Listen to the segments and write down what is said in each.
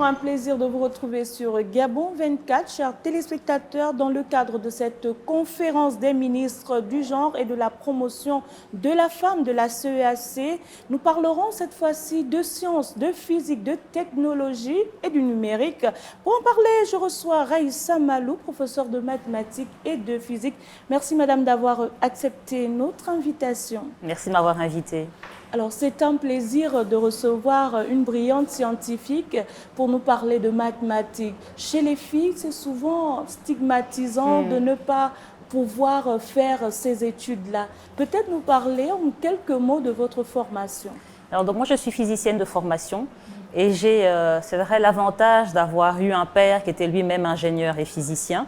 toujours un plaisir de vous retrouver sur Gabon 24, chers téléspectateurs, dans le cadre de cette conférence des ministres du genre et de la promotion de la femme de la CEAC. Nous parlerons cette fois-ci de sciences, de physique, de technologie et du numérique. Pour en parler, je reçois Raïssa Malou, professeure de mathématiques et de physique. Merci madame d'avoir accepté notre invitation. Merci de m'avoir invitée. Alors, c'est un plaisir de recevoir une brillante scientifique pour nous parler de mathématiques. Chez les filles, c'est souvent stigmatisant de ne pas pouvoir faire ces études-là. Peut-être nous parler en quelques mots de votre formation. Alors, donc, moi, je suis physicienne de formation et j'ai, c'est vrai, l'avantage d'avoir eu un père qui était lui-même ingénieur et physicien.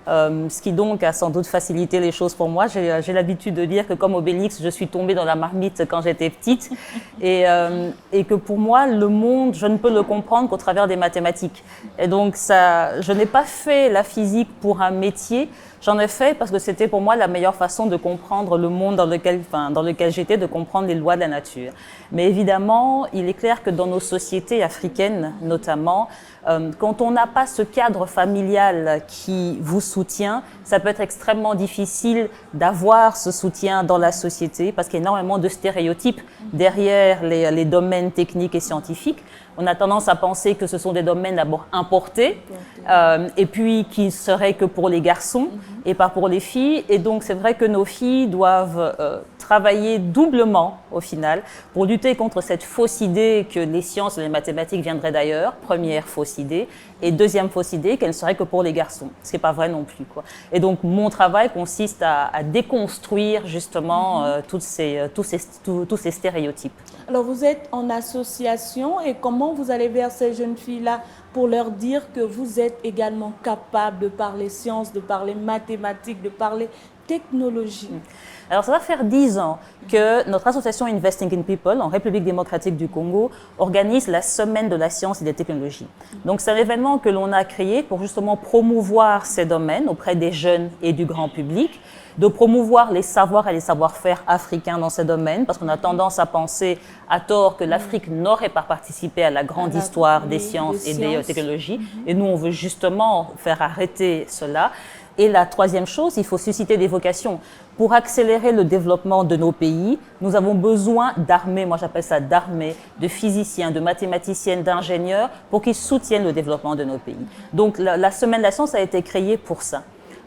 Ce qui donc a sans doute facilité les choses pour moi. J'ai l'habitude de dire que comme Obélix, je suis tombée dans la marmite quand j'étais petite et que pour moi, le monde, je ne peux le comprendre qu'au travers des mathématiques. Et donc, je n'ai pas fait la physique pour un métier, j'en ai fait parce que c'était pour moi la meilleure façon de comprendre le monde dans lequel j'étais, de comprendre les lois de la nature. Mais évidemment, il est clair que dans nos sociétés africaines notamment, quand on n'a pas ce cadre familial qui vous soutient, ça peut être extrêmement difficile d'avoir ce soutien dans la société parce qu'il y a énormément de stéréotypes derrière les domaines techniques et scientifiques. On a tendance à penser que ce sont des domaines d'abord importés et puis qui ne seraient que pour les garçons et pas pour les filles. Et donc, c'est vrai que nos filles doivent travailler doublement, au final, pour lutter contre cette fausse idée que les sciences et les mathématiques viendraient d'ailleurs, première fausse idée, et deuxième fausse idée qu'elles ne seraient que pour les garçons, ce qui n'est pas vrai non plus, quoi. Et donc, mon travail consiste à déconstruire justement tous ces stéréotypes. Alors, vous êtes en association et comment vous allez vers ces jeunes filles-là pour leur dire que vous êtes également capable de parler sciences, de parler mathématiques, de parler technologie? Alors, ça va faire 10 ans que notre association Investing in People, en République démocratique du Congo, organise la Semaine de la science et des technologies. Donc, c'est un événement que l'on a créé pour justement promouvoir ces domaines auprès des jeunes et du grand public, de promouvoir les savoirs et les savoir-faire africains dans ces domaines, parce qu'on a tendance à penser à tort que l'Afrique n'aurait pas participé à la grande histoire des sciences et des technologies. Et nous, on veut justement faire arrêter cela. Et la troisième chose, il faut susciter des vocations. Pour accélérer le développement de nos pays, nous avons besoin d'armées, moi j'appelle ça d'armées, de physiciens, de mathématiciennes, d'ingénieurs, pour qu'ils soutiennent le développement de nos pays. Donc la Semaine de la science a été créée pour ça.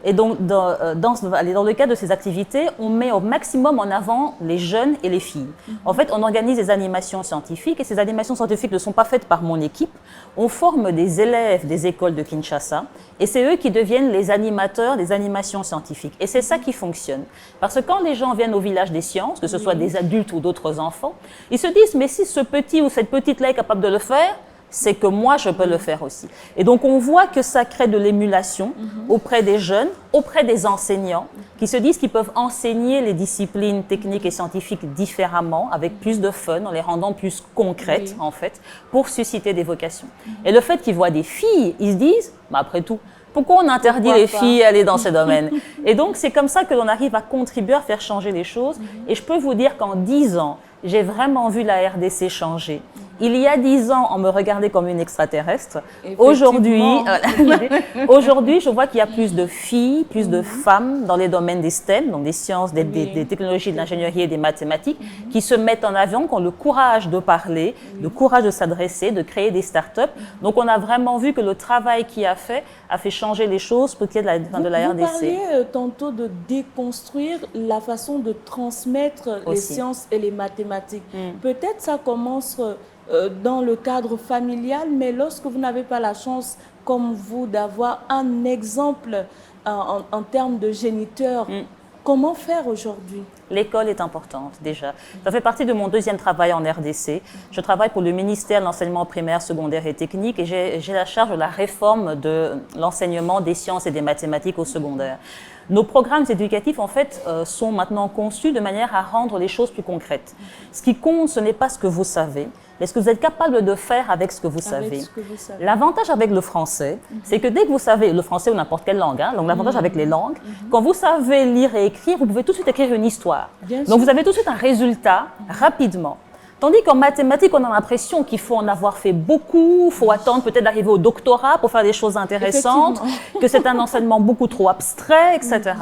Et donc, dans le cadre de ces activités, on met au maximum en avant les jeunes et les filles. En fait, on organise des animations scientifiques et ces animations scientifiques ne sont pas faites par mon équipe. On forme des élèves des écoles de Kinshasa et c'est eux qui deviennent les animateurs des animations scientifiques. Et c'est ça qui fonctionne. Parce que quand les gens viennent au village des sciences, que ce soit des adultes ou d'autres enfants, ils se disent « mais si ce petit ou cette petite-là est capable de le faire », c'est que moi, je peux le faire aussi. Et donc, on voit que ça crée de l'émulation auprès des jeunes, auprès des enseignants, qui se disent qu'ils peuvent enseigner les disciplines techniques et scientifiques différemment, avec plus de fun, en les rendant plus concrètes, en fait, pour susciter des vocations. Et le fait qu'ils voient des filles, ils se disent, bah, après tout, pourquoi on interdit les filles d'aller dans ces domaines? Et donc, c'est comme ça que l'on arrive à contribuer à faire changer les choses. Et je peux vous dire qu'en 10 ans, j'ai vraiment vu la RDC changer. Il y a 10 ans, on me regardait comme une extraterrestre. Aujourd'hui, je vois qu'il y a plus de filles, plus de femmes dans les domaines des STEM, donc des sciences, des technologies, de l'ingénierie et des mathématiques, qui se mettent en avant, qui ont le courage de parler, le courage de s'adresser, de créer des startups. Donc, on a vraiment vu que le travail qu'il a fait changer les choses pour qu'il y ait de la RDC. Vous parliez tantôt de déconstruire la façon de transmettre les sciences et les mathématiques. Peut-être ça commence dans le cadre familial, mais lorsque vous n'avez pas la chance, comme vous, d'avoir un exemple en termes de géniteur, comment faire aujourd'hui? L'école est importante déjà. Ça fait partie de mon deuxième travail en RDC. Je travaille pour le ministère de l'enseignement primaire, secondaire et technique et j'ai la charge de la réforme de l'enseignement des sciences et des mathématiques au secondaire. Nos programmes éducatifs, en fait, sont maintenant conçus de manière à rendre les choses plus concrètes. Ce qui compte, ce n'est pas ce que vous savez, mais ce que vous êtes capable de faire avec ce que vous savez. L'avantage avec le français, c'est que dès que vous savez le français ou n'importe quelle langue, donc l'avantage avec les langues, quand vous savez lire et écrire, vous pouvez tout de suite écrire une histoire. Donc vous avez tout de suite un résultat rapidement. Tandis qu'en mathématiques, on a l'impression qu'il faut en avoir fait beaucoup, il faut attendre peut-être d'arriver au doctorat pour faire des choses intéressantes, que c'est un enseignement beaucoup trop abstrait, etc.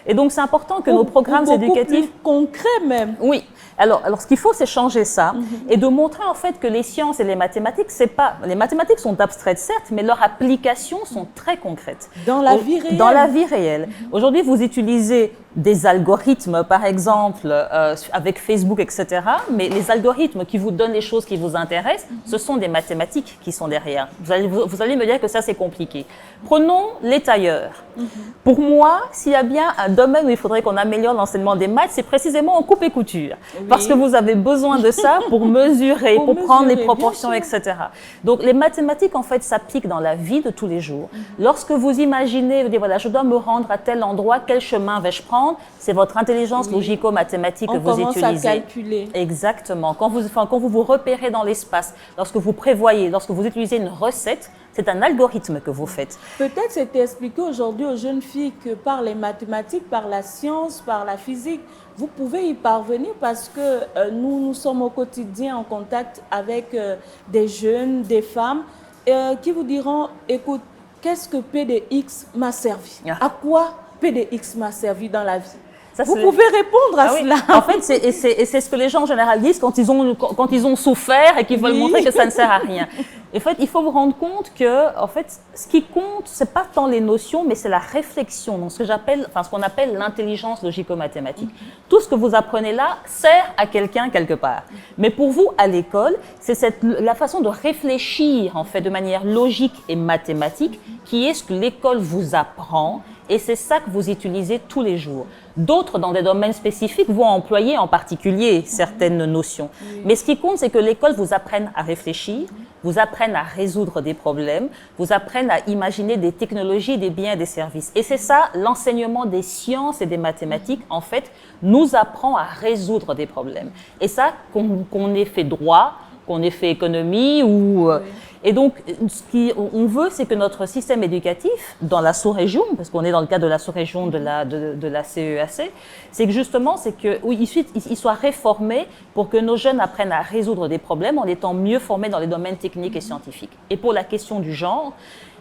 Et donc, c'est important que nos programmes éducatifs… plus concrets même. Oui. Alors, ce qu'il faut, c'est changer ça et de montrer en fait que les sciences et les mathématiques, c'est pas… Les mathématiques sont abstraites, certes, mais leurs applications sont très concrètes. Dans la vie réelle. Dans la vie réelle. Aujourd'hui, vous utilisez des algorithmes, par exemple, avec Facebook, etc. Mais les algorithmes qui vous donnent les choses qui vous intéressent, ce sont des mathématiques qui sont derrière. Vous allez me dire que ça, c'est compliqué. Prenons les tailleurs. Pour moi, s'il y a bien un domaine où il faudrait qu'on améliore l'enseignement des maths, c'est précisément en coupe et couture. Oui. Parce que vous avez besoin de ça pour mesurer, pour prendre les proportions, etc. Donc, les mathématiques, en fait, s'appliquent dans la vie de tous les jours. Lorsque vous imaginez, vous dites, voilà, je dois me rendre à tel endroit, quel chemin vais-je prendre? C'est votre intelligence logico-mathématique que vous utilisez. On commence à calculer. Exactement. Quand vous repérez dans l'espace, lorsque vous prévoyez, lorsque vous utilisez une recette, c'est un algorithme que vous faites. Peut-être c'est expliqué aujourd'hui aux jeunes filles que par les mathématiques, par la science, par la physique, vous pouvez y parvenir parce que nous sommes au quotidien en contact avec des jeunes, des femmes qui vous diront, écoute, qu'est-ce que PDX m'a servi? À quoi PDX m'a servi dans la vie? Ça, vous pouvez répondre à cela. Oui. En fait, c'est ce que les gens en général disent quand ils ont souffert et qu'ils veulent montrer que ça ne sert à rien. En fait, il faut vous rendre compte que, en fait, ce qui compte, c'est pas tant les notions, mais c'est la réflexion. Donc, ce qu'on appelle l'intelligence logico-mathématique. Tout ce que vous apprenez là sert à quelqu'un quelque part. Mais pour vous, à l'école, c'est la façon de réfléchir, en fait, de manière logique et mathématique, qui est ce que l'école vous apprend. Et c'est ça que vous utilisez tous les jours. D'autres, dans des domaines spécifiques, vont employer en particulier certaines notions. Mais ce qui compte, c'est que l'école vous apprenne à réfléchir, vous apprenne à résoudre des problèmes, vous apprenne à imaginer des technologies, des biens et des services. Et c'est ça, l'enseignement des sciences et des mathématiques, en fait, nous apprend à résoudre des problèmes. Et ça, qu'on ait fait droit, qu'on ait fait économie ou… Et donc, ce qu'on veut, c'est que notre système éducatif, dans la sous-région, parce qu'on est dans le cadre de la sous-région de la CEAC, c'est que justement, il soit réformé pour que nos jeunes apprennent à résoudre des problèmes en étant mieux formés dans les domaines techniques et scientifiques. Et pour la question du genre,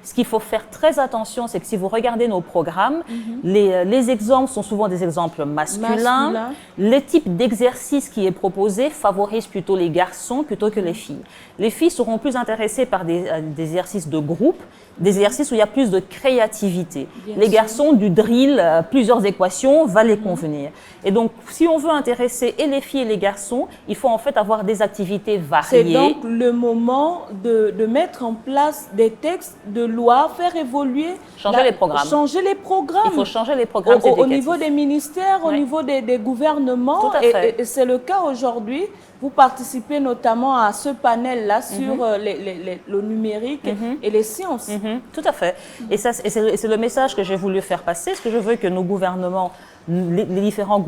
ce qu'il faut faire très attention, c'est que si vous regardez nos programmes, les exemples sont souvent des exemples masculins. Le type d'exercice qui est proposé favorise plutôt les garçons plutôt que les filles. Les filles seront plus intéressées par des exercices de groupe, des exercices où il y a plus de créativité. Les garçons, du drill, plusieurs équations, va les convenir. Et donc, si on veut intéresser et les filles et les garçons, il faut en fait avoir des activités variées. C'est donc le moment de mettre en place des textes de loi, faire évoluer… Changer les programmes. Changer les programmes. Il faut changer les programmes au niveau des ministères, au niveau des gouvernements. Tout à fait. Et c'est le cas aujourd'hui. Vous participez notamment à ce panel-là sur le numérique et les sciences. Tout à fait. Et c'est le message que j'ai voulu faire passer. Ce que je veux que nos gouvernements, les différents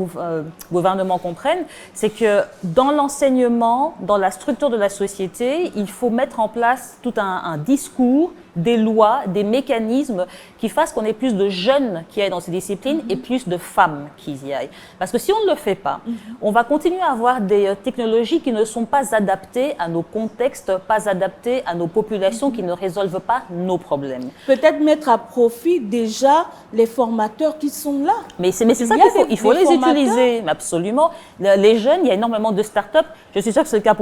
gouvernements comprennent, c'est que dans l'enseignement, dans la structure de la société, il faut mettre en place tout un discours, des lois, des mécanismes qui fassent qu'on ait plus de jeunes qui aillent dans ces disciplines et plus de femmes qui y aillent. Parce que si on ne le fait pas, on va continuer à avoir des technologies qui ne sont pas adaptées à nos contextes, pas adaptées à nos populations, qui ne résolvent pas nos problèmes. Peut-être mettre à profit déjà les formateurs qui sont là. Mais c'est ça qu'il faut les utiliser, absolument. Les jeunes, il y a énormément de start-up. Je suis sûre que c'est le cas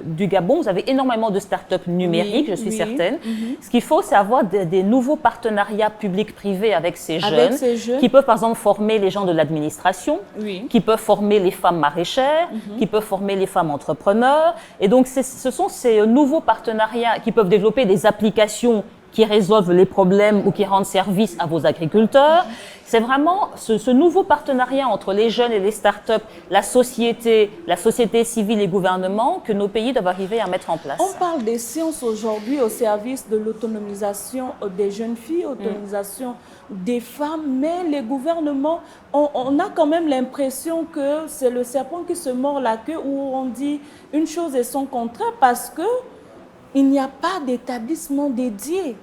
du Gabon. Vous avez énormément de start-up numériques, je suis certaine. Ce qu'il faut, c'est avoir des nouveaux partenariats publics-privés avec ces jeunes qui peuvent, par exemple, former les gens de l'administration, qui peuvent former les femmes maraîchères, qui peuvent former les femmes entrepreneurs. Et donc, ce sont ces nouveaux partenariats qui peuvent développer des applications qui résolvent les problèmes ou qui rendent service à vos agriculteurs. C'est vraiment ce nouveau partenariat entre les jeunes et les start-up, la société civile et le gouvernement que nos pays doivent arriver à mettre en place. On parle des sciences aujourd'hui au service de l'autonomisation des jeunes filles, autonomisation des femmes, mais les gouvernements, on a quand même l'impression que c'est le serpent qui se mord la queue, où on dit une chose et son contraire parce que il n'y a pas d'établissement dédié.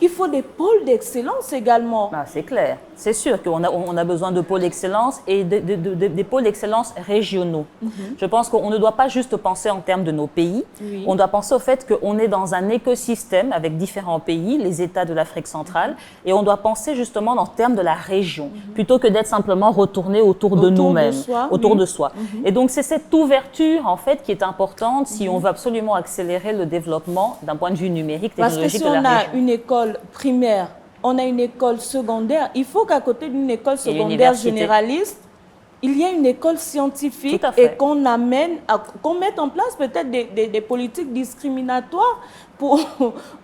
Il faut des pôles d'excellence également. Ah, c'est clair. C'est sûr qu'on a besoin de pôles d'excellence et des pôles d'excellence régionaux. Je pense qu'on ne doit pas juste penser en termes de nos pays. Oui. On doit penser au fait qu'on est dans un écosystème avec différents pays, les États de l'Afrique centrale, et on doit penser justement en termes de la région, plutôt que d'être simplement retourné autour de nous-mêmes, autour de soi. Et donc, c'est cette ouverture, en fait, qui est importante si on veut absolument accélérer le développement d'un point de vue numérique, technologique de la région. Parce que si on a une école primaire, on a une école secondaire, il faut qu'à côté d'une école secondaire généraliste, il y ait une école scientifique et qu'on mette en place peut-être des politiques discriminatoires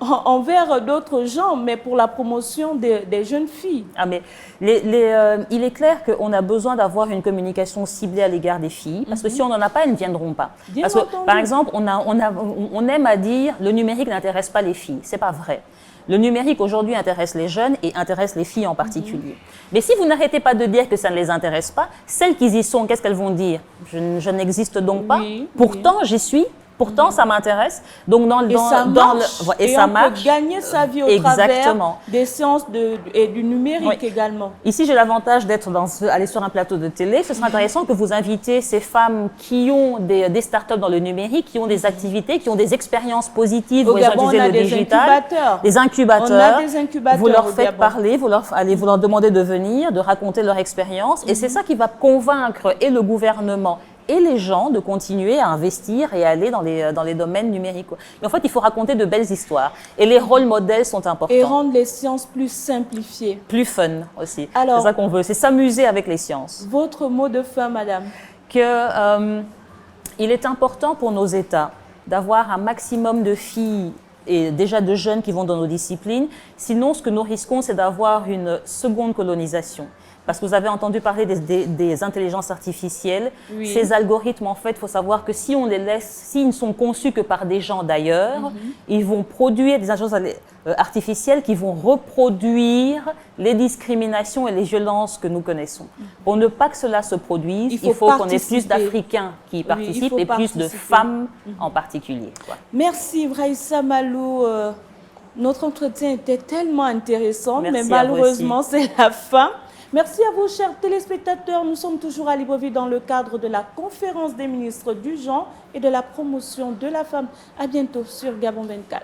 envers d'autres gens, mais pour la promotion des jeunes filles. Ah, mais il est clair qu'on a besoin d'avoir une communication ciblée à l'égard des filles, parce que si on n'en a pas, elles ne viendront pas. Parce que, par exemple, on aime à dire le numérique n'intéresse pas les filles. C'est pas vrai. Le numérique aujourd'hui intéresse les jeunes et intéresse les filles en particulier. Mais si vous n'arrêtez pas de dire que ça ne les intéresse pas, celles qui y sont, qu'est-ce qu'elles vont dire? Je n'existe donc pas. Pourtant, j'y suis. Pourtant, ça m'intéresse. Donc, et ça marche. Peut gagner sa vie au travers des sciences et du numérique également. Ici, j'ai l'avantage d'aller sur un plateau de télé. Ce sera intéressant que vous invitez ces femmes qui ont des startups dans le numérique, qui ont des activités, qui ont des expériences positives. Au Gabon, on a des incubateurs. Des incubateurs. On a des incubateurs. Vous leur faites parler, vous leur demandez de venir, de raconter leur expérience. Et c'est ça qui va convaincre et le gouvernement et les gens de continuer à investir et à aller dans les domaines numériques. Et en fait, il faut raconter de belles histoires. Et les rôles modèles sont importants. Et rendre les sciences plus simplifiées. Plus fun aussi. C'est ça qu'on veut, c'est s'amuser avec les sciences. Votre mot de fin, madame? Il est important pour nos États d'avoir un maximum de filles et déjà de jeunes qui vont dans nos disciplines. Sinon, ce que nous risquons, c'est d'avoir une seconde colonisation. Parce que vous avez entendu parler des intelligences artificielles. Ces algorithmes, en fait, il faut savoir que si on les laisse, s'ils ne sont conçus que par des gens d'ailleurs, ils vont produire des intelligences artificielles qui vont reproduire les discriminations et les violences que nous connaissons. Pour ne pas que cela se produise, il faut qu'on ait plus d'Africains qui participent et plus de femmes en particulier. Merci, Vraïssa Malou. Notre entretien était tellement intéressant, mais malheureusement, c'est la fin. Merci à vous, chers téléspectateurs. Nous sommes toujours à Libreville dans le cadre de la conférence des ministres du genre et de la promotion de la femme. À bientôt sur Gabon 24.